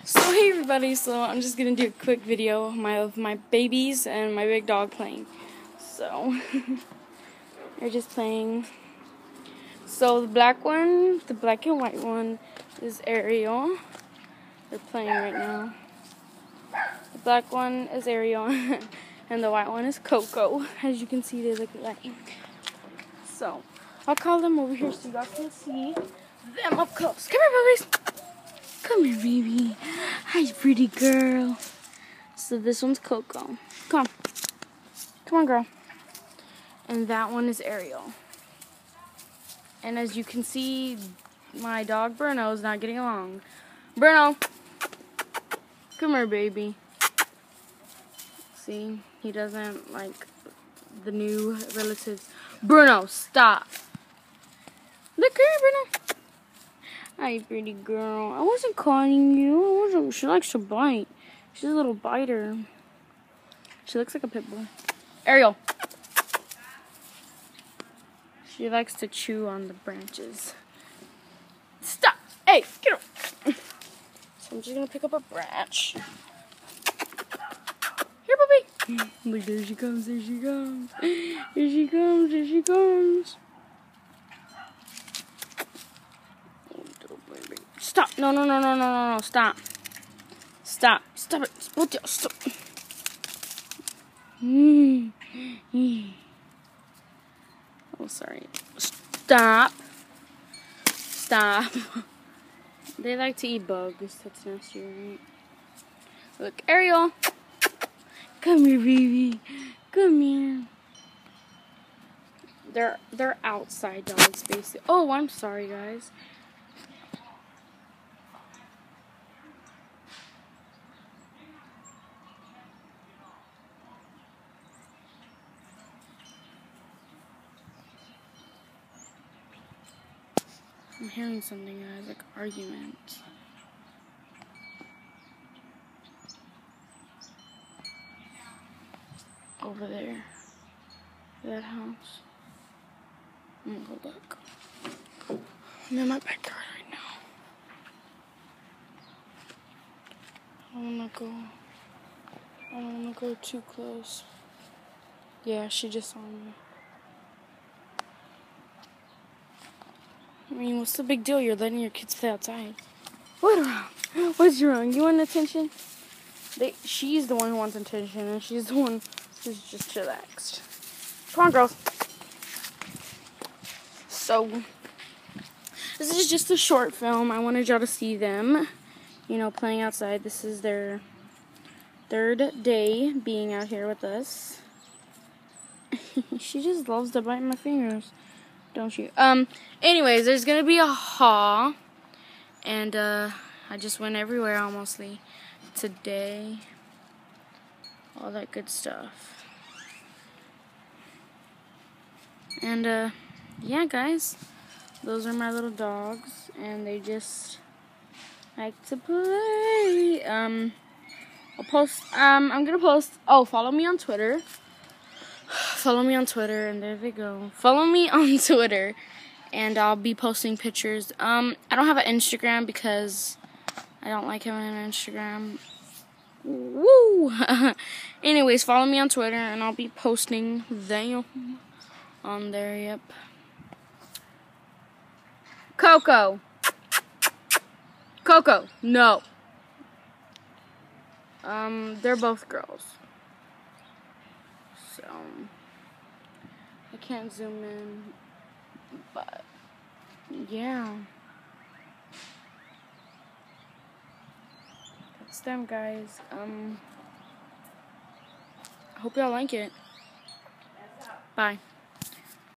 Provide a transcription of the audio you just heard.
So hey everybody, so I'm just gonna do a quick video of my babies and my big dog playing. So they're just playing. So the black and white one is Ariel. They're playing right now. The black one is Ariel and the white one is Coco. As you can see, they look alike. So I'll call them over here so you guys can see them up close. Come here, puppies. Come here, baby. Hi, pretty girl. So this one's Coco. Come on. Come on, girl. And that one is Ariel. And as you can see, my dog Bruno is not getting along. Bruno! Come here, baby. See? He doesn't like the new relatives. Bruno, stop. Look here, Bruno. Hi, pretty girl. I wasn't calling you. She likes to bite. She's a little biter. She looks like a pit bull. Ariel. She likes to chew on the branches. Stop. Hey, get over. So I'm just going to pick up a branch. Here, puppy. Look, there she comes. There she comes. Here she comes. Here she comes. Stop. No. Stop. Stop. Stop it. Stop. Stop. Oh, sorry. Stop. Stop. They like to eat bugs. That's nasty, right? Look, Ariel. Come here, baby. Come here. They're outside dogs, basically. Oh, I'm sorry, guys. I'm hearing something, guys, like argument. Over there. That house. I'm gonna go look. I'm in my backyard right now. I don't wanna go too close. Yeah, she just saw me. I mean, what's the big deal? You're letting your kids play outside. What's wrong? What's wrong? You want attention? She's the one who wants attention, and she's the one who's just relaxed. Come on, girls. So, this is just a short film. I wanted y'all to see them, playing outside. This is their third day being out here with us. She just loves to bite my fingers. Don't you? Anyways, there's gonna be a haul, and I just went everywhere almostly today. All that good stuff. And yeah, guys, those are my little dogs, and they just like to play. I'm gonna post. Oh, follow me on Twitter. Follow me on Twitter, and there they go. Follow me on Twitter, and I'll be posting pictures. I don't have an Instagram because I don't like having an Instagram. Woo! Anyways, follow me on Twitter, and I'll be posting them on there. Yep. Coco. Coco. No. They're both girls. So I can't zoom in, but yeah, that's them, guys. Hope y'all like it. Bye.